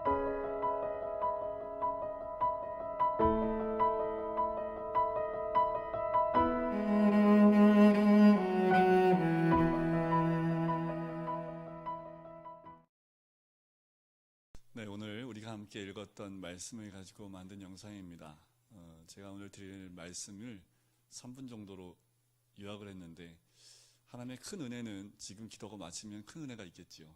네, 오늘 우리가 함께 읽었던 말씀을 가지고 만든 영상입니다. 제가 오늘 드릴 말씀을 3분 정도로 요약을 했는데, 하나님의 큰 은혜는 지금 기도가 마치면 큰 은혜가 있겠지요.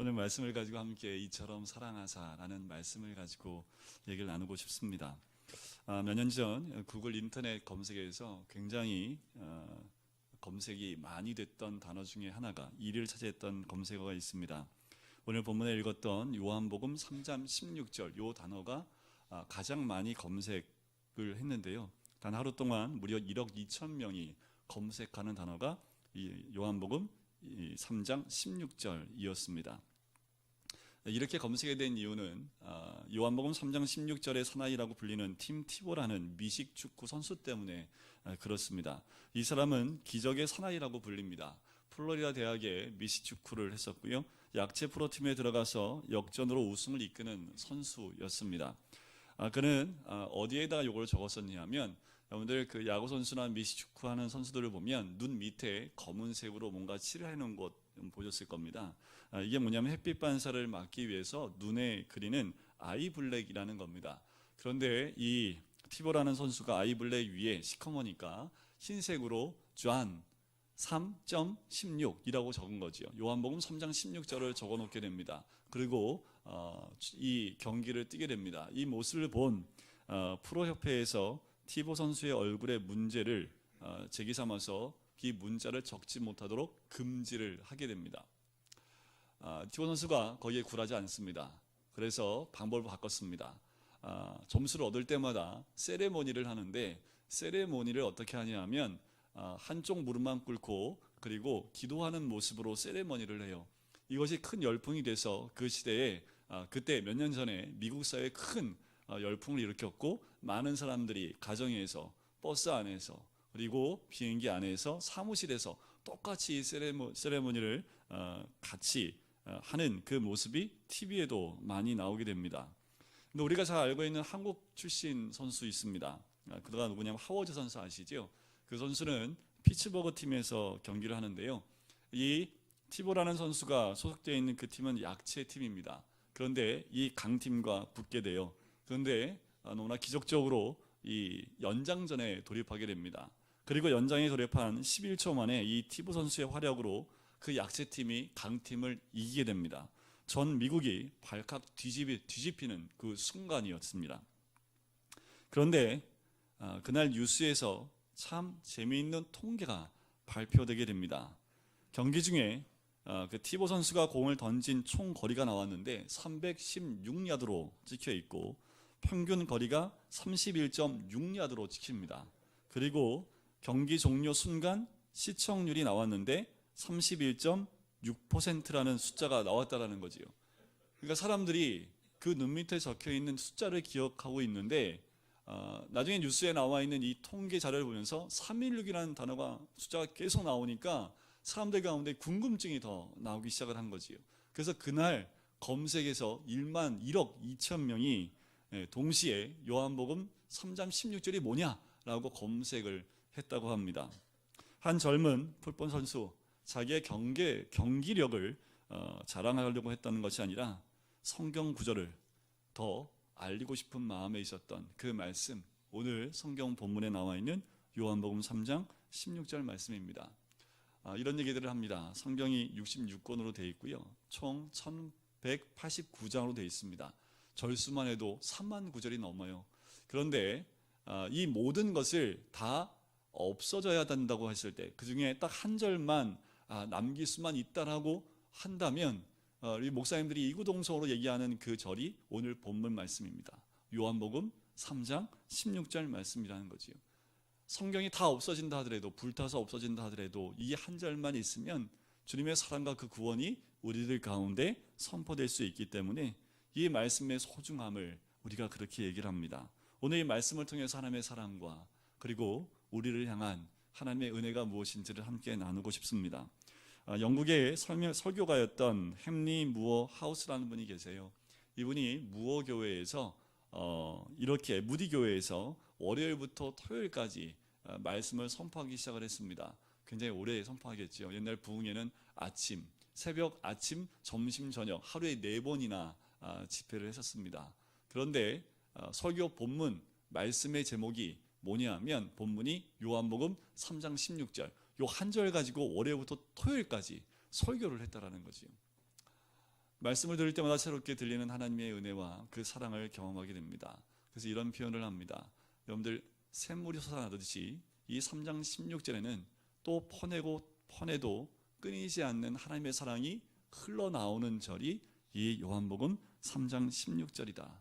오늘 말씀을 가지고 함께 이처럼 사랑하사라는 말씀을 가지고 얘기를 나누고 싶습니다. 몇 년 전 구글 인터넷 검색에서 굉장히 검색이 많이 됐던 단어 중에 하나가 1위를 차지했던 검색어가 있습니다. 오늘 본문에 읽었던 요한복음 3장 16절 이 단어가 가장 많이 검색을 했는데요. 단 하루 동안 무려 1억 2천 명이 검색하는 단어가 이 요한복음 3장 16절이었습니다. 이렇게 검색이 된 이유는 요한복음 3장 16절의 사나이라고 불리는 팀 티보라는 미식 축구 선수 때문에 그렇습니다. 이 사람은 기적의 사나이라고 불립니다. 플로리다 대학에 미식 축구를 했었고요. 약체 프로팀에 들어가서 역전으로 우승을 이끄는 선수였습니다. 그는 어디에다가 이걸 적었었냐면, 여러분들 그 야구 선수나 미식 축구하는 선수들을 보면 눈 밑에 검은색으로 뭔가 칠해 놓은 곳 보셨을 겁니다. 이게 뭐냐면 햇빛 반사를 막기 위해서 눈에 그리는 아이 블랙이라는 겁니다. 그런데 이 티보라는 선수가 아이 블랙 위에 시커머니까 흰색으로 존 3.16이라고 적은 거지요. 요한복음 3장 16절을 적어 놓게 됩니다. 그리고 이 경기를 뛰게 됩니다. 이 모습을 본 프로협회에서 티보 선수의 얼굴에 문제를 제기 삼아서 이 문자를 적지 못하도록 금지를 하게 됩니다. 티보 선수가 거기에 굴하지 않습니다. 그래서 방법을 바꿨습니다. 점수를 얻을 때마다 세레모니를 하는데, 세레모니를 어떻게 하냐면 한쪽 무릎만 꿇고 그리고 기도하는 모습으로 세레머니를 해요. 이것이 큰 열풍이 돼서 그 시대에 그때 몇 년 전에 미국 사회에 큰 열풍을 일으켰고, 많은 사람들이 가정에서, 버스 안에서, 그리고 비행기 안에서, 사무실에서 똑같이 세레모니를 같이 하는 그 모습이 TV에도 많이 나오게 됩니다. 근데 우리가 잘 알고 있는 한국 출신 선수 있습니다. 그가 누구냐면 하워드 선수 아시죠? 그 선수는 피츠버그 팀에서 경기를 하는데요. 이 티보라는 선수가 소속되어 있는 그 팀은 약체 팀입니다. 그런데 이 강팀과 붙게 돼요. 그런데 너무나 기적적으로 이 연장전에 돌입하게 됩니다. 그리고 연장에 돌입한 11초 만에 이 티보 선수의 활약으로 그 약체 팀이 강팀을 이기게 됩니다. 전 미국이 발칵 뒤집히는 그 순간이었습니다. 그런데 그날 뉴스에서 참 재미있는 통계가 발표되게 됩니다. 경기 중에 그 티보 선수가 공을 던진 총 거리가 나왔는데 316야드로 찍혀 있고, 평균 거리가 31.6야드로 찍힙니다. 그리고 경기 종료 순간 시청률이 나왔는데 31.6%라는 숫자가 나왔다라는 거지요. 그러니까 사람들이 그 눈 밑에 적혀 있는 숫자를 기억하고 있는데, 나중에 뉴스에 나와 있는 이 통계 자료를 보면서 316이라는 단어가 숫자가 계속 나오니까 사람들 가운데 궁금증이 더 나오기 시작을 한 거지요. 그래서 그날 검색에서 1억 2천 명이 동시에 요한복음 3장 16절이 뭐냐라고 검색을 했다고 합니다. 한 젊은 풋볼 선수, 자기의 경기력을 자랑하려고 했다는 것이 아니라 성경 구절을 더 알리고 싶은 마음에 있었던 그 말씀, 오늘 성경 본문에 나와 있는 요한복음 3장 16절 말씀입니다. 이런 얘기들을 합니다. 성경이 66권으로 되어 있고요. 총 1189장으로 되어 있습니다. 절수만 해도 3만 구절이 넘어요. 그런데 이 모든 것을 다 없어져야 된다고 했을 때, 그 중에 딱 한 절만 남길 수만 있다라고 한다면, 우리 목사님들이 이구동성으로 얘기하는 그 절이 오늘 본문 말씀입니다. 요한복음 3장 16절 말씀이라는 거지요. 성경이 다 없어진다 하더라도, 불타서 없어진다 하더라도 이 한 절만 있으면 주님의 사랑과 그 구원이 우리들 가운데 선포될 수 있기 때문에 이 말씀의 소중함을 우리가 그렇게 얘기를 합니다. 오늘 이 말씀을 통해서 하나님의 사랑과 그리고 우리를 향한 하나님의 은혜가 무엇인지를 함께 나누고 싶습니다. 영국의 설교가였던 햄리 무어 하우스라는 분이 계세요. 이분이 무어 교회에서 이렇게 무디 교회에서 월요일부터 토요일까지 말씀을 선포하기 시작을 했습니다. 굉장히 오래 선포하겠죠. 옛날 부흥회는 새벽, 아침, 점심, 저녁 하루에 4번이나 집회를 했었습니다. 그런데 설교 본문 말씀의 제목이 뭐냐면 본문이 요한복음 3장 16절 요 한 절 가지고 월요일부터 토요일까지 설교를 했다라는 거지요. 말씀을 들을 때마다 새롭게 들리는 하나님의 은혜와 그 사랑을 경험하게 됩니다. 그래서 이런 표현을 합니다. 여러분들 샘물이 솟아나듯이 이 3장 16절에는 또 퍼내도 끊이지 않는 하나님의 사랑이 흘러나오는 절이 이 요한복음 3장 16절이다.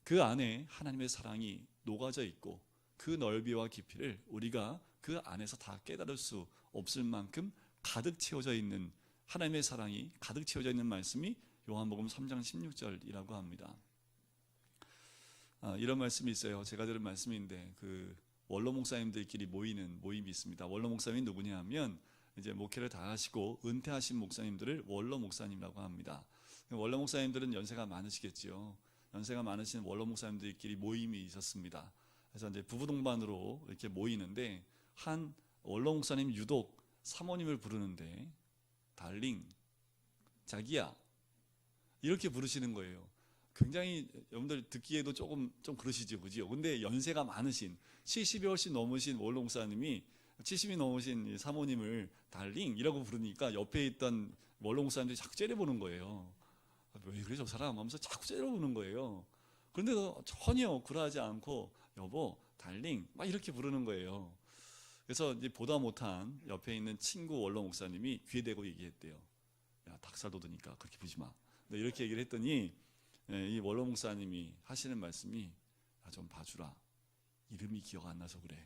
그 안에 하나님의 사랑이 녹아져 있고 그 넓이와 깊이를 우리가 그 안에서 다 깨달을 수 없을 만큼 가득 채워져 있는 하나님의 사랑이 가득 채워져 있는 말씀이 요한복음 3장 16절이라고 합니다. 이런 말씀이 있어요. 제가 들은 말씀인데 그 원로 목사님들끼리 모이는 모임이 있습니다. 원로 목사님이 누구냐 하면 이제 목회를 다 하시고 은퇴하신 목사님들을 원로 목사님이라고 합니다. 원로 목사님들은 연세가 많으시겠죠. 연세가 많으신 원로 목사님들끼리 모임이 있었습니다. 그래서 이제 부부 동반으로 이렇게 모이는데 한 원로 목사님 유독 사모님을 부르는데 달링, 자기야 이렇게 부르시는 거예요. 굉장히 여러분들 듣기에도 좀 그러시죠, 그죠? 근데 연세가 많으신 70이 훨씬 넘으신 원로 목사님이 70이 넘으신 사모님을 달링이라고 부르니까 옆에 있던 원로 목사님들이 자꾸 째려보는 거예요. 왜 그래 저 사람 하면서 자꾸 째려보는 거예요. 그런데도 전혀 굴하지 않고 여보, 달링 막 이렇게 부르는 거예요. 그래서 이제 보다 못한 옆에 있는 친구 원로 목사님이 귀에 대고 얘기했대요. 야, 닭살 돋으니까 그렇게 부르지 마. 이렇게 얘기를 했더니 이 원로 목사님이 하시는 말씀이 야, 좀 봐주라. 이름이 기억 안 나서 그래.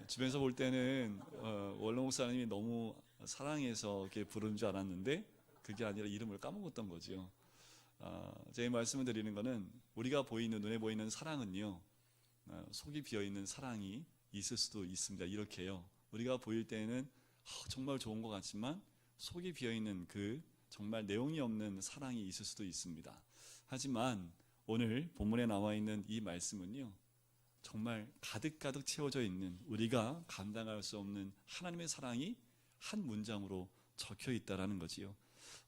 주변에서 볼 때는 원로 목사님이 너무 사랑해서 이렇게 부르는 줄 알았는데 그게 아니라 이름을 까먹었던 거죠. 제 말씀을 드리는 것은 우리가 눈에 보이는 사랑은요, 속이 비어 있는 사랑이 있을 수도 있습니다. 이렇게요. 우리가 보일 때는 정말 좋은 것 같지만 속이 비어 있는 그 정말 내용이 없는 사랑이 있을 수도 있습니다. 하지만 오늘 본문에 나와 있는 이 말씀은요, 정말 가득가득 채워져 있는 우리가 감당할 수 없는 하나님의 사랑이 한 문장으로 적혀 있다라는 거지요.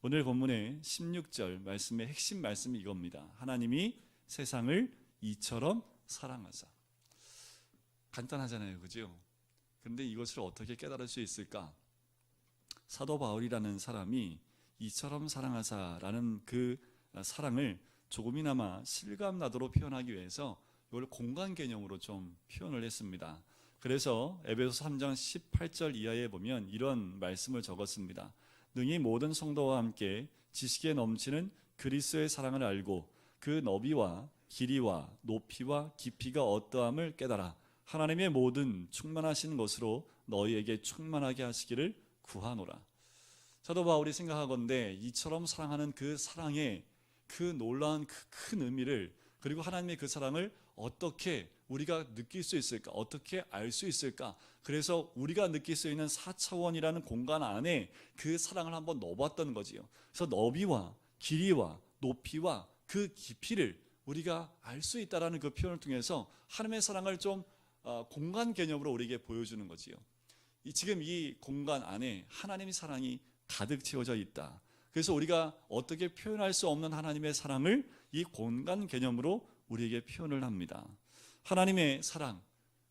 오늘 본문의 16절 말씀의 핵심 말씀이 이겁니다. 하나님이 세상을 이처럼 사랑하사. 간단하잖아요, 그죠? 그런데 이것을 어떻게 깨달을 수 있을까? 사도 바울이라는 사람이 이처럼 사랑하사라는 그 사랑을 조금이나마 실감나도록 표현하기 위해서 이걸 공간 개념으로 좀 표현을 했습니다. 그래서 에베소서 3장 18절 이하에 보면 이런 말씀을 적었습니다. 능히 모든 성도와 함께 지식에 넘치는 그리스도의 사랑을 알고 그 너비와 길이와 높이와 깊이가 어떠함을 깨달아 하나님의 모든 충만하신 것으로 너희에게 충만하게 하시기를 구하노라. 사도 바울이 생각하건대 이처럼 사랑하는 그 사랑의 그 놀라운 그 큰 의미를, 그리고 하나님의 그 사랑을 어떻게 우리가 느낄 수 있을까? 어떻게 알 수 있을까? 그래서 우리가 느낄 수 있는 4차원이라는 공간 안에 그 사랑을 한번 넣어봤던 거지요. 그래서 너비와 길이와 높이와 그 깊이를 우리가 알 수 있다라는 그 표현을 통해서 하나님의 사랑을 좀 공간 개념으로 우리에게 보여주는 거지요. 지금 이 공간 안에 하나님의 사랑이 가득 채워져 있다. 그래서 우리가 어떻게 표현할 수 없는 하나님의 사랑을 이 공간 개념으로 우리에게 표현을 합니다. 하나님의 사랑,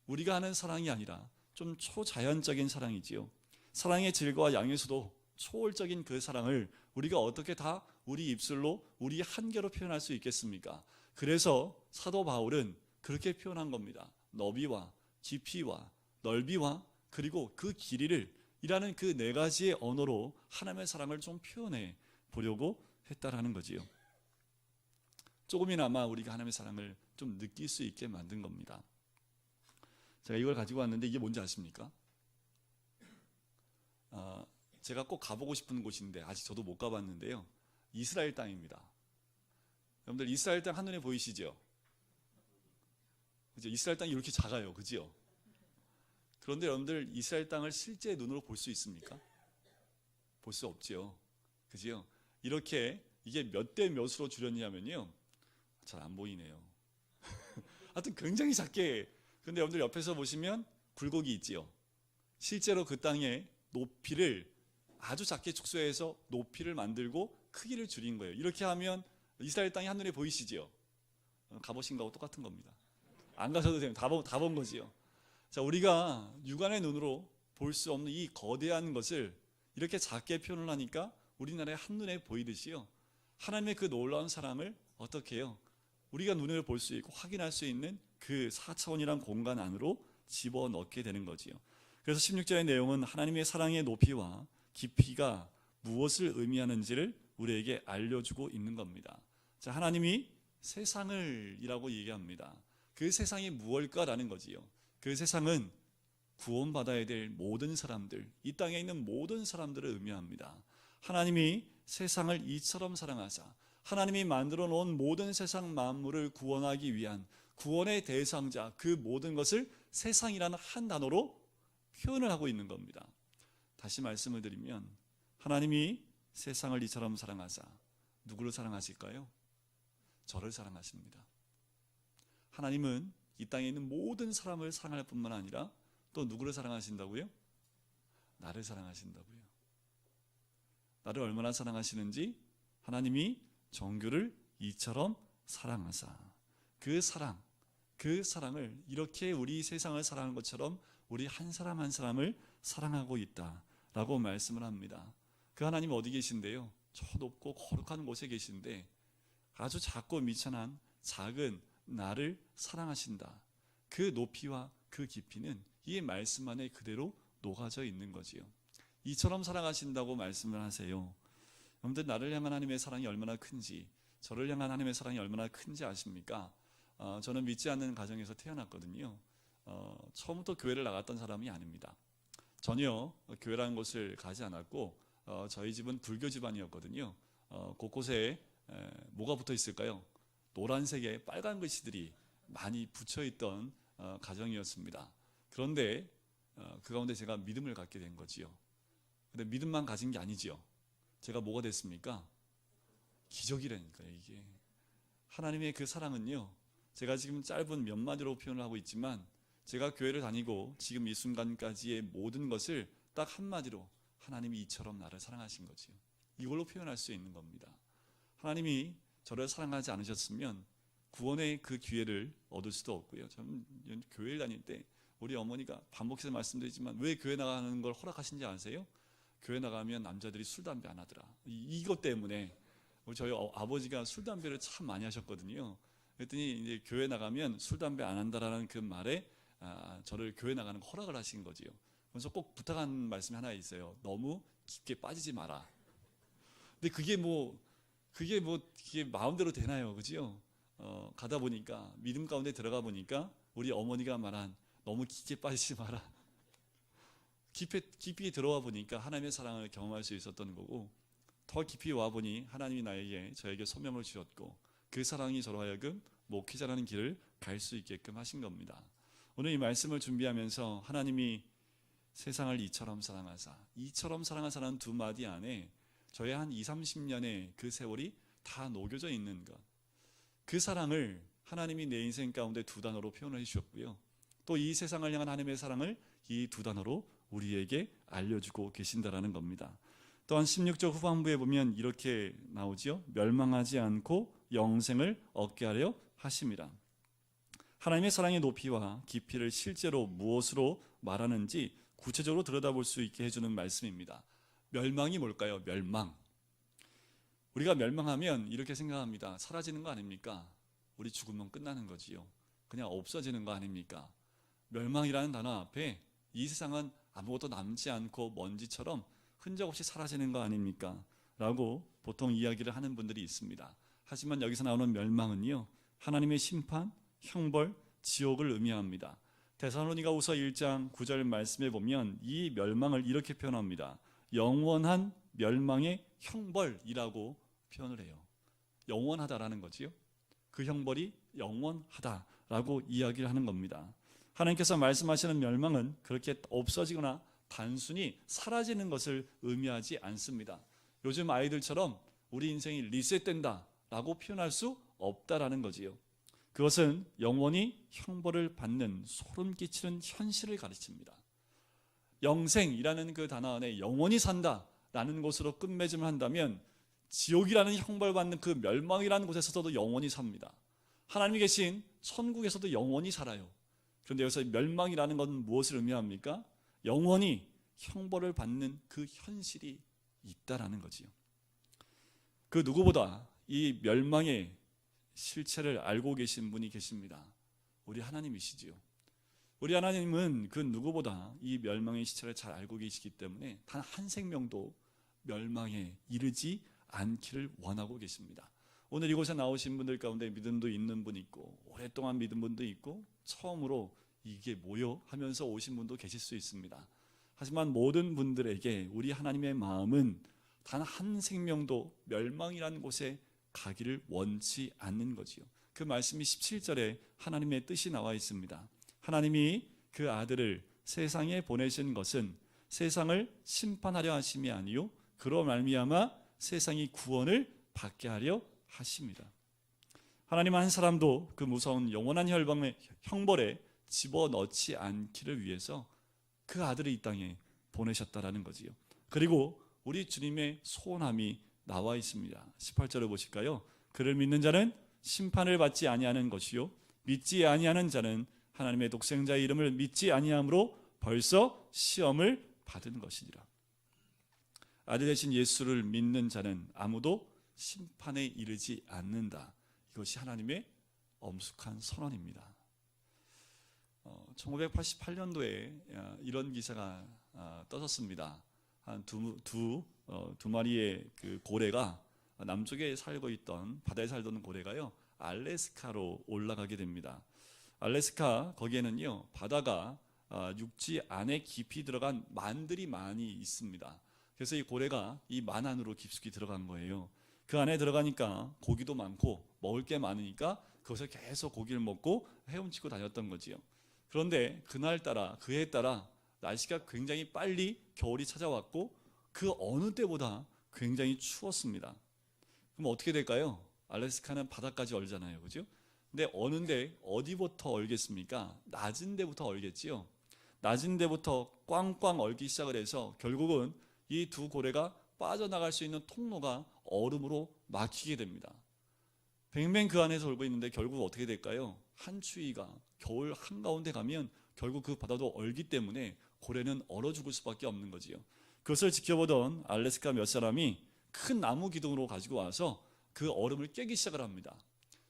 우리가 하는 사랑이 아니라 좀 초자연적인 사랑이지요. 사랑의 질과 양에서도 초월적인 그 사랑을 우리가 어떻게 다 우리 입술로 우리 한계로 표현할 수 있겠습니까? 그래서 사도 바울은 그렇게 표현한 겁니다. 너비와 깊이와 넓이와 그리고 그 길이를 이라는 그 네 가지의 언어로 하나님의 사랑을 좀 표현해 보려고 했다라는 거지요. 조금이나마 우리가 하나님의 사랑을 좀 느낄 수 있게 만든 겁니다. 제가 이걸 가지고 왔는데 이게 뭔지 아십니까? 제가 꼭 가보고 싶은 곳인데 아직 저도 못 가봤는데요. 이스라엘 땅입니다. 여러분들 이스라엘 땅 한눈에 보이시죠? 그죠? 이스라엘 땅이 이렇게 작아요, 그죠? 그런데 여러분들 이스라엘 땅을 실제 눈으로 볼 수 있습니까? 볼 수 없지요. 그지요? 이렇게 이게 몇 대 몇으로 줄였냐면요. 잘 안 보이네요. 하여튼 굉장히 작게. 근데 여러분들 옆에서 보시면 굴곡이 있지요. 실제로 그 땅의 높이를 아주 작게 축소해서 높이를 만들고 크기를 줄인 거예요. 이렇게 하면 이스라엘 땅이 한눈에 보이시지요? 가보신 거하고 똑같은 겁니다. 안 가셔도 돼요. 다 본 거지요. 자, 우리가 육안의 눈으로 볼 수 없는 이 거대한 것을 이렇게 작게 표현을 하니까 우리나라에 한눈에 보이듯이요. 하나님의 그 놀라운 사랑을 어떻게 해요? 우리가 눈으로 볼 수 있고 확인할 수 있는 그 4차원이란 공간 안으로 집어넣게 되는 거지요. 그래서 16절의 내용은 하나님의 사랑의 높이와 깊이가 무엇을 의미하는지를 우리에게 알려주고 있는 겁니다. 자, 하나님이 세상을 이라고 얘기합니다. 그 세상이 무엇일까라는 거지요. 그 세상은 구원받아야 될 모든 사람들, 이 땅에 있는 모든 사람들을 의미합니다. 하나님이 세상을 이처럼 사랑하사 하나님이 만들어 놓은 모든 세상 만물을 구원하기 위한 구원의 대상자, 그 모든 것을 세상이라는 한 단어로 표현을 하고 있는 겁니다. 다시 말씀을 드리면 하나님이 세상을 이처럼 사랑하사 누구를 사랑하실까요? 저를 사랑하십니다. 하나님은 이 땅에 있는 모든 사람을 사랑할 뿐만 아니라 또 누구를 사랑하신다고요? 나를 사랑하신다고요. 나를 얼마나 사랑하시는지 하나님이 정규를 이처럼 사랑하사 그 사랑을 이렇게 우리 세상을 사랑하는 것처럼 우리 한 사람 한 사람을 사랑하고 있다라고 말씀을 합니다. 그 하나님 어디 계신데요? 저 높고 거룩한 곳에 계신데 아주 작고 미천한 작은 나를 사랑하신다. 그 높이와 그 깊이는 이 말씀 안에 그대로 녹아져 있는 거지요. 이처럼 사랑하신다고 말씀을 하세요. 여러분들 나를 향한 하나님의 사랑이 얼마나 큰지, 저를 향한 하나님의 사랑이 얼마나 큰지 아십니까? 저는 믿지 않는 가정에서 태어났거든요. 처음부터 교회를 나갔던 사람이 아닙니다. 전혀 교회라는 곳을 가지 않았고 저희 집은 불교 집안이었거든요. 곳곳에 뭐가 붙어 있을까요? 노란색의 빨간 글씨들이 많이 붙여있던 가정이었습니다. 그런데 그 가운데 제가 믿음을 갖게 된 거지요. 근데 믿음만 가진 게 아니지요. 제가 뭐가 됐습니까? 기적이라니까요. 이게 하나님의 그 사랑은요, 제가 지금 짧은 몇 마디로 표현을 하고 있지만 제가 교회를 다니고 지금 이 순간까지의 모든 것을 딱 한마디로 하나님이 이처럼 나를 사랑하신 거지요. 이걸로 표현할 수 있는 겁니다. 하나님이 저를 사랑하지 않으셨으면 구원의 그 기회를 얻을 수도 없고요. 저는 교회를 다닐 때 우리 어머니가 반복해서 말씀드리지만 왜 교회 나가는 걸 허락하신지 아세요? 교회 나가면 남자들이 술, 담배 안 하더라. 이것 때문에 저희 아버지가 술, 담배를 참 많이 하셨거든요. 그랬더니 이제 교회 나가면 술, 담배 안 한다라는 그 말에 저를 교회 나가는 거 허락을 하신 거지요. 그래서 꼭 부탁한 말씀이 하나 있어요. 너무 깊게 빠지지 마라. 근데 그게 마음대로 되나요? 그죠? 가다 보니까 믿음 가운데 들어가 보니까 우리 어머니가 말한 너무 깊게 빠지지 마라. 깊이 들어와 보니까 하나님의 사랑을 경험할 수 있었던 거고, 더 깊이 와 보니 하나님이 저에게 소명을 주셨고 그 사랑이 저로 하여금 목회자라는 길을 갈 수 있게끔 하신 겁니다. 오늘 이 말씀을 준비하면서 하나님이 세상을 이처럼 사랑하사, 이처럼 사랑하사라는 두 마디 안에 저의 한 20-30년의 그 세월이 다 녹여져 있는 것, 그 사랑을 하나님이 내 인생 가운데 두 단어로 표현을 해주셨고요. 또 이 세상을 향한 하나님의 사랑을 이 두 단어로 우리에게 알려주고 계신다라는 겁니다. 또한 16절 후반부에 보면 이렇게 나오지요. 멸망하지 않고 영생을 얻게 하려 하심이라. 하나님의 사랑의 높이와 깊이를 실제로 무엇으로 말하는지 구체적으로 들여다볼 수 있게 해주는 말씀입니다. 멸망이 뭘까요? 멸망. 우리가 멸망하면 이렇게 생각합니다. 사라지는 거 아닙니까? 우리 죽으면 끝나는 거지요. 그냥 없어지는 거 아닙니까? 멸망이라는 단어 앞에 이 세상은 아무것도 남지 않고 먼지처럼 흔적 없이 사라지는 거 아닙니까? 라고 보통 이야기를 하는 분들이 있습니다. 하지만 여기서 나오는 멸망은요, 하나님의 심판, 형벌, 지옥을 의미합니다. 데살로니가후서 1장 9절 말씀에 보면 이 멸망을 이렇게 표현합니다. 영원한 멸망의 형벌이라고 표현을 해요. 영원하다라는 거지요. 그 형벌이 영원하다라고 이야기를 하는 겁니다. 하나님께서 말씀하시는 멸망은 그렇게 없어지거나 단순히 사라지는 것을 의미하지 않습니다. 요즘 아이들처럼 우리 인생이 리셋된다 라고 표현할 수 없다라는 거지요. 그것은 영원히 형벌을 받는 소름 끼치는 현실을 가르칩니다. 영생이라는 그 단어 안에 영원히 산다라는 것으로 끝맺음을 한다면 지옥이라는 형벌받는 그 멸망이라는 곳에서도 영원히 삽니다. 하나님이 계신 천국에서도 영원히 살아요. 그런데 여기서 멸망이라는 건 무엇을 의미합니까? 영원히 형벌을 받는 그 현실이 있다라는 거지요. 그 누구보다 이 멸망의 실체를 알고 계신 분이 계십니다. 우리 하나님이시지요. 우리 하나님은 그 누구보다 이 멸망의 실체를 잘 알고 계시기 때문에 단 한 생명도 멸망에 이르지 않기를 원하고 계십니다. 오늘 이곳에 나오신 분들 가운데 믿음도 있는 분 있고 오랫동안 믿은 분도 있고 처음으로 이게 뭐요? 하면서 오신 분도 계실 수 있습니다. 하지만 모든 분들에게 우리 하나님의 마음은 단 한 생명도 멸망이라는 곳에 가기를 원치 않는 거지요. 그 말씀이 17절에 하나님의 뜻이 나와 있습니다. 하나님이 그 아들을 세상에 보내신 것은 세상을 심판하려 하심이 아니요 그로 말미암아 세상이 구원을 받게 하려 하십니다. 하나님은 한 사람도 그 무서운 영원한 형벌에 집어넣지 않기를 위해서 그 아들을 이 땅에 보내셨다라는 거지요. 그리고 우리 주님의 소원함이 나와 있습니다. 18절을 보실까요? 그를 믿는 자는 심판을 받지 아니하는 것이요 믿지 아니하는 자는 하나님의 독생자의 이름을 믿지 아니함으로 벌써 시험을 받은 것이니라. 아들 대신 예수를 믿는 자는 아무도 심판에 이르지 않는다. 이것이 하나님의 엄숙한 선언입니다. 1988년도에 이런 기사가 떠졌습니다. 한 두 마리의 그 고래가 남쪽에 살고 있던 바다에 살던 고래가요 알래스카로 올라가게 됩니다. 알래스카 거기에는요 바다가 육지 안에 깊이 들어간 만들이 많이 있습니다. 그래서 이 고래가 이 만 안으로 깊숙이 들어간 거예요. 그 안에 들어가니까 고기도 많고 먹을 게 많으니까 거기서 계속 고기를 먹고 헤엄치고 다녔던 거지요. 그런데 그날따라 그해 따라 날씨가 굉장히 빨리 겨울이 찾아왔고 그 어느 때보다 굉장히 추웠습니다. 그럼 어떻게 될까요? 알래스카는 바다까지 얼잖아요, 그죠? 근데 어느데 어디부터 얼겠습니까? 낮은 데부터 얼겠지요. 낮은 데부터 꽝꽝 얼기 시작을 해서 결국은 이 두 고래가 빠져나갈 수 있는 통로가 얼음으로 막히게 됩니다. 뱅뱅 그 안에서 얼고 있는데 결국 어떻게 될까요? 한추위가 겨울 한가운데 가면 결국 그 바다도 얼기 때문에 고래는 얼어 죽을 수밖에 없는 거지요. 그것을 지켜보던 알래스카 몇 사람이 큰 나무 기둥으로 가지고 와서 그 얼음을 깨기 시작을 합니다.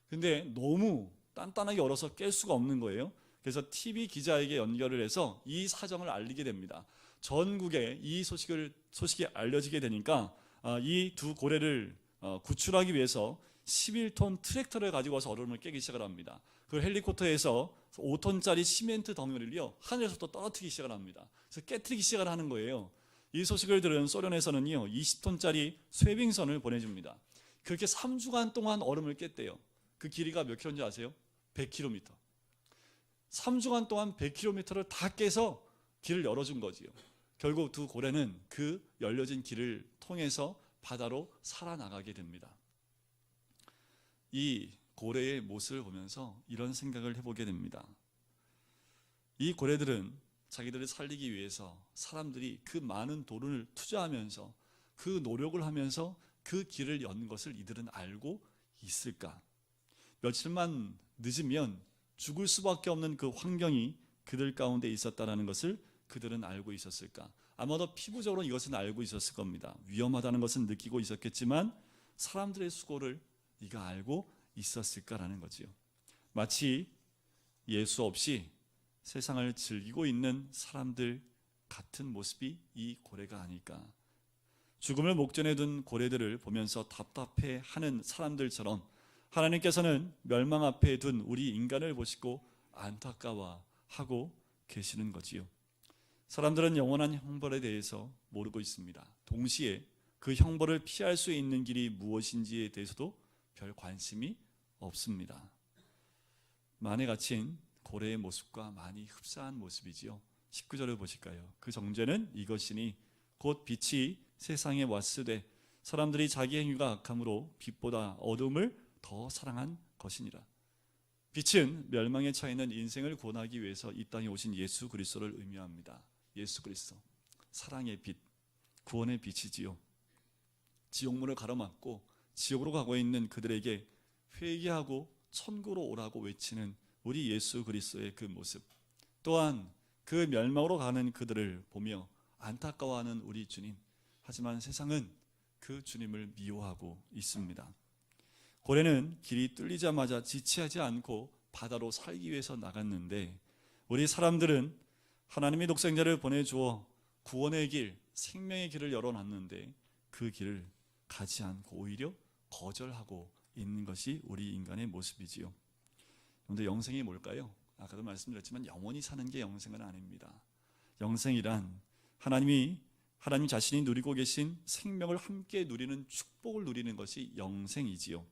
근데 너무 단단하게 얼어서 깰 수가 없는 거예요. 그래서 TV 기자에게 연결을 해서 이 사정을 알리게 됩니다. 전국에 이 소식이 알려지게 되니까 이 두 고래를 구출하기 위해서 11톤 트랙터를 가지고 와서 얼음을 깨기 시작을 합니다. 그 헬리콥터에서 5톤짜리 시멘트 덩어리를요 하늘에서부터 떨어뜨리기 시작을 합니다. 그래서 깨트리기 시작을 하는 거예요. 이 소식을 들은 소련에서는요 20톤짜리 쇄빙선을 보내줍니다. 그렇게 3주간 동안 얼음을 깼대요. 그 길이가 몇 킬로인지 아세요? 100km. 3주간 동안 100km를 다 깨서 길을 열어준 거지요. 결국 두 고래는 그 열려진 길을 통해서 바다로 살아나가게 됩니다. 이 고래의 모습을 보면서 이런 생각을 해보게 됩니다. 이 고래들은 자기들을 살리기 위해서 사람들이 그 많은 돈을 투자하면서 그 노력을 하면서 그 길을 연 것을 이들은 알고 있을까? 며칠만 늦으면 죽을 수밖에 없는 그 환경이 그들 가운데 있었다는 것을 그들은 알고 있었을까? 아마도 피부적으로 이것은 알고 있었을 겁니다. 위험하다는 것은 느끼고 있었겠지만 사람들의 수고를 네가 알고 있었을까라는 거지요. 마치 예수 없이 세상을 즐기고 있는 사람들 같은 모습이 이 고래가 아닐까. 죽음을 목전에 둔 고래들을 보면서 답답해하는 사람들처럼 하나님께서는 멸망 앞에 둔 우리 인간을 보시고 안타까워하고 계시는 거지요. 사람들은 영원한 형벌에 대해서 모르고 있습니다. 동시에 그 형벌을 피할 수 있는 길이 무엇인지에 대해서도 별 관심이 없습니다. 만에 갇힌 고래의 모습과 많이 흡사한 모습이지요. 19절을 보실까요? 그 정죄는 이것이니 곧 빛이 세상에 왔으되 사람들이 자기 행위가 악함으로 빛보다 어둠을 더 사랑한 것이니라. 빛은 멸망에 처해 있는 인생을 구원하기 위해서 이 땅에 오신 예수 그리스도를 의미합니다. 예수 그리스도, 사랑의 빛, 구원의 빛이지요. 지옥문을 가로막고 지옥으로 가고 있는 그들에게 회개하고 천국으로 오라고 외치는 우리 예수 그리스도의 그 모습, 또한 그 멸망으로 가는 그들을 보며 안타까워하는 우리 주님. 하지만 세상은 그 주님을 미워하고 있습니다. 고래는 길이 뚫리자마자 지체하지 않고 바다로 살기 위해서 나갔는데, 우리 사람들은 하나님의 독생자를 보내주어 구원의 길, 생명의 길을 열어놨는데 그 길을 가지 않고 오히려 거절하고 있는 것이 우리 인간의 모습이지요. 그런데 영생이 뭘까요? 아까도 말씀드렸지만 영원히 사는 게 영생은 아닙니다. 영생이란 하나님 자신이 누리고 계신 생명을 함께 누리는 축복을 누리는 것이 영생이지요.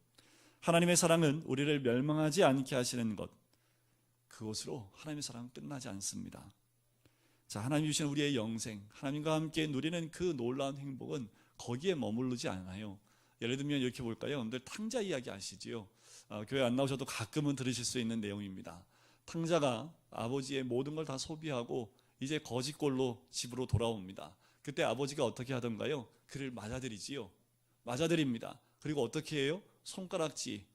하나님의 사랑은 우리를 멸망하지 않게 하시는 것, 그것으로 하나님의 사랑은 끝나지 않습니다. 자, 하나님이 주신 우리의 영생, 하나님과 함께 누리는 그 놀라운 행복은 거기에 머무르지 않아요. 예를 들면 이렇게 볼까요? 여러분들 탕자 이야기 아시지요? 교회 안 나오셔도 가끔은 들으실 수 있는 내용입니다. 탕자가 아버지의 모든 걸 다 소비하고 이제 거지꼴로 집으로 돌아옵니다. 그때 아버지가 어떻게 하던가요? 그를 맞아들이지요. 맞아들입니다. 그리고 어떻게 해요? 손가락질,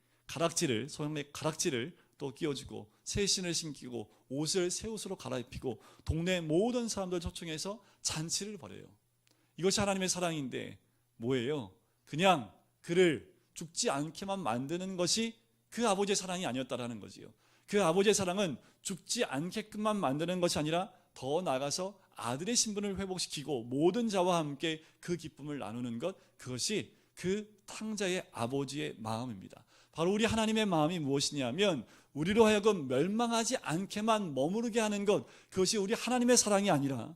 손에 가락지를 또 끼워주고 새 신을 신기고 옷을 새 옷으로 갈아입히고 동네 모든 사람들 초청해서 잔치를 벌여요. 이것이 하나님의 사랑인데 뭐예요? 그냥 그를 죽지 않게만 만드는 것이 그 아버지의 사랑이 아니었다라는 거지요. 그 아버지의 사랑은 죽지 않게끔만 만드는 것이 아니라 더 나아가서 아들의 신분을 회복시키고 모든 자와 함께 그 기쁨을 나누는 것, 그것이 그 탕자의 아버지의 마음입니다. 바로 우리 하나님의 마음이 무엇이냐면 우리로 하여금 멸망하지 않게만 머무르게 하는 것, 그것이 우리 하나님의 사랑이 아니라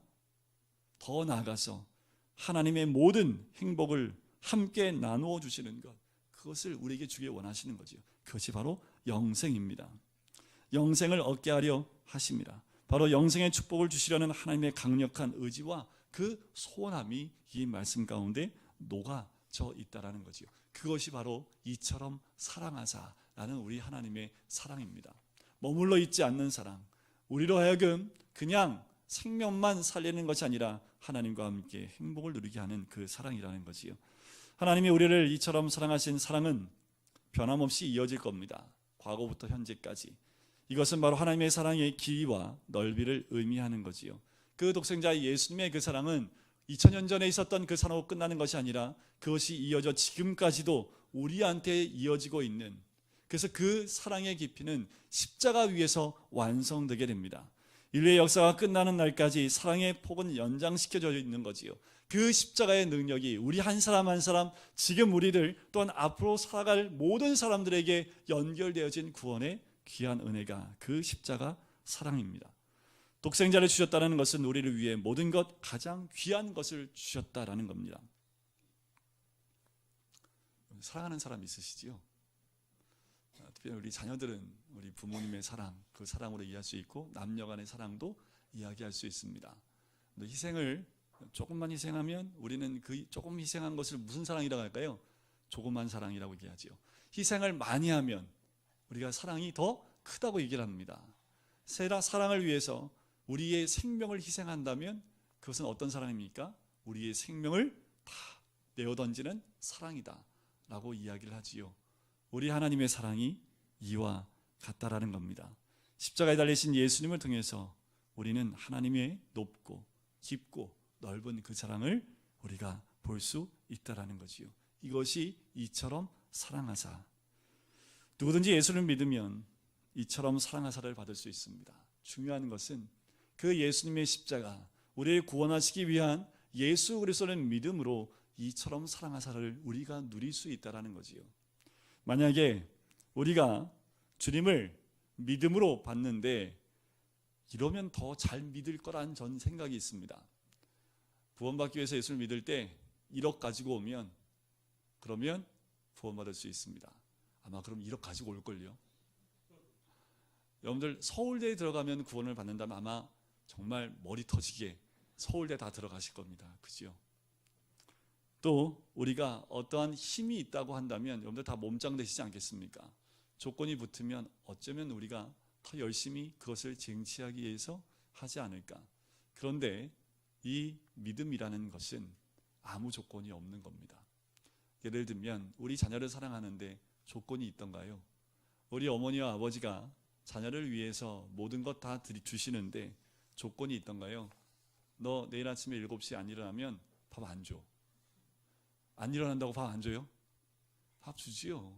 더 나아가서 하나님의 모든 행복을 함께 나누어 주시는 것, 그것을 우리에게 주길 원하시는 거죠. 그것이 바로 영생입니다. 영생을 얻게 하려 하십니다. 바로 영생의 축복을 주시려는 하나님의 강력한 의지와 그 소원함이 이 말씀 가운데 녹아져 있다라는 거죠. 그것이 바로 이처럼 사랑하사라는 우리 하나님의 사랑입니다. 머물러 있지 않는 사랑, 우리로 하여금 그냥 생명만 살리는 것이 아니라 하나님과 함께 행복을 누리게 하는 그 사랑이라는 거지요. 하나님이 우리를 이처럼 사랑하신 사랑은 변함없이 이어질 겁니다. 과거부터 현재까지. 이것은 바로 하나님의 사랑의 길이와 넓이를 의미하는 거지요. 그 독생자 예수님의 그 사랑은 2000년 전에 있었던 그 사랑으로 끝나는 것이 아니라 그것이 이어져 지금까지도 우리한테 이어지고 있는, 그래서 그 사랑의 깊이는 십자가 위에서 완성되게 됩니다. 인류의 역사가 끝나는 날까지 사랑의 폭은 연장시켜져 있는 거지요. 그 십자가의 능력이 우리 한 사람 한 사람, 지금 우리들 또한 앞으로 살아갈 모든 사람들에게 연결되어진 구원의 귀한 은혜가 그 십자가 사랑입니다. 독생자를 주셨다는 것은 우리를 위해 모든 것, 가장 귀한 것을 주셨다라는 겁니다. 사랑하는 사람 있으시지요? 특별히 우리 자녀들은 우리 부모님의 사랑, 그 사랑으로 이해할 수 있고 남녀 간의 사랑도 이야기할 수 있습니다. 희생을 조금만 희생하면 우리는 그 조금 희생한 것을 무슨 사랑이라고 할까요? 조그만 사랑이라고 얘기하죠. 희생을 많이 하면 우리가 사랑이 더 크다고 얘기를 합니다. 사랑을 위해서 우리의 생명을 희생한다면 그것은 어떤 사랑입니까? 우리의 생명을 다 내어던지는 사랑이다 라고 이야기를 하지요. 우리 하나님의 사랑이 이와 같다라는 겁니다. 십자가에 달리신 예수님을 통해서 우리는 하나님의 높고 깊고 넓은 그 사랑을 우리가 볼 수 있다라는 거지요. 이것이 이처럼 사랑하사. 누구든지 예수를 믿으면 이처럼 사랑하사를 받을 수 있습니다. 중요한 것은 그 예수님의 십자가, 우리를 구원하시기 위한 예수 그리스도를 믿음으로 이처럼 사랑하사를 우리가 누릴 수 있다라는 거지요. 만약에 우리가 주님을 믿음으로 받는데 이러면 더 잘 믿을 거란 전 생각이 있습니다. 구원받기 위해서 예수를 믿을 때 1억 가지고 오면 그러면 구원받을 수 있습니다. 아마 그럼 1억 가지고 올걸요. 여러분들 서울대에 들어가면 구원을 받는다면 아마 정말 머리 터지게 서울대 다 들어가실 겁니다. 그죠? 또 우리가 어떠한 힘이 있다고 한다면 여러분들 다 몸짱 되시지 않겠습니까? 조건이 붙으면 어쩌면 우리가 더 열심히 그것을 쟁취하기 위해서 하지 않을까. 그런데 이 믿음이라는 것은 아무 조건이 없는 겁니다. 예를 들면 우리 자녀를 사랑하는데 조건이 있던가요? 우리 어머니와 아버지가 자녀를 위해서 모든 것 다 주시는데 조건이 있던가요? 너 내일 아침에 7시에 안 일어나면 밥 안 줘. 안 일어난다고 밥 안 줘요? 밥 주지요.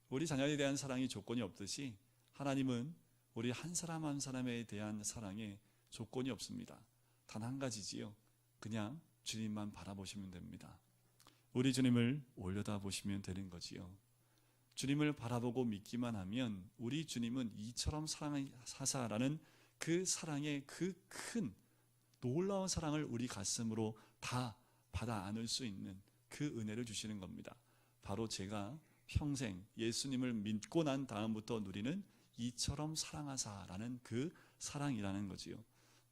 우리 자녀에 대한 사랑이 조건이 없듯이 하나님은 우리 한 사람 한 사람에 대한 사랑에 조건이 없습니다. 단 한 가지지요. 그냥 주님만 바라보시면 됩니다. 우리 주님을 올려다 보시면 되는 거지요. 주님을 바라보고 믿기만 하면 우리 주님은 이처럼 사랑하사라는 그 사랑의 그 큰 놀라운 사랑을 우리 가슴으로 다 받아 안을 수 있는 그 은혜를 주시는 겁니다. 바로 제가 평생 예수님을 믿고 난 다음부터 누리는 이처럼 사랑하사라는 그 사랑이라는 거지요.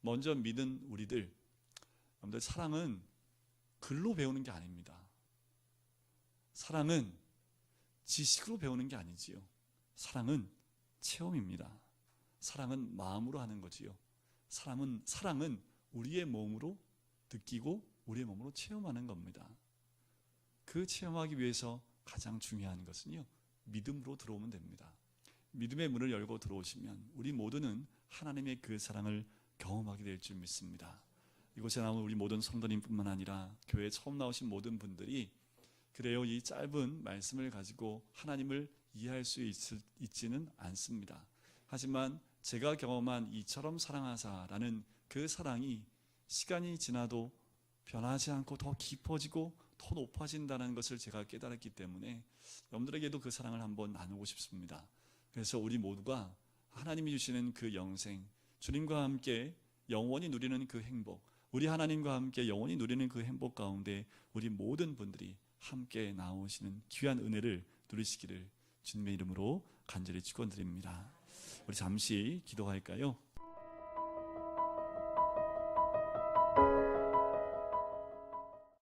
먼저 믿은 우리들, 여러분들 사랑은 글로 배우는 게 아닙니다. 사랑은 지식으로 배우는 게 아니지요. 사랑은 체험입니다. 사랑은 마음으로 하는 거지요. 사랑은 우리의 몸으로 느끼고 우리의 몸으로 체험하는 겁니다. 그 체험하기 위해서 가장 중요한 것은요, 믿음으로 들어오면 됩니다. 믿음의 문을 열고 들어오시면 우리 모두는 하나님의 그 사랑을 경험하게 될 줄 믿습니다. 이곳에 나온 우리 모든 성도님뿐만 아니라 교회에 처음 나오신 모든 분들이 그래요, 이 짧은 말씀을 가지고 하나님을 이해할 수 있지는 않습니다. 하지만 제가 경험한 이처럼 사랑하사라는 그 사랑이 시간이 지나도 변하지 않고 더 깊어지고 더 높아진다는 것을 제가 깨달았기 때문에 여러분들에게도 그 사랑을 한번 나누고 싶습니다. 그래서 우리 모두가 하나님이 주시는 그 영생, 주님과 함께 영원히 누리는 그 행복, 우리 하나님과 함께 영원히 누리는 그 행복 가운데 우리 모든 분들이 함께 나오시는 귀한 은혜를 누리시기를 주님의 이름으로 간절히 축원드립니다. 우리 잠시 기도할까요?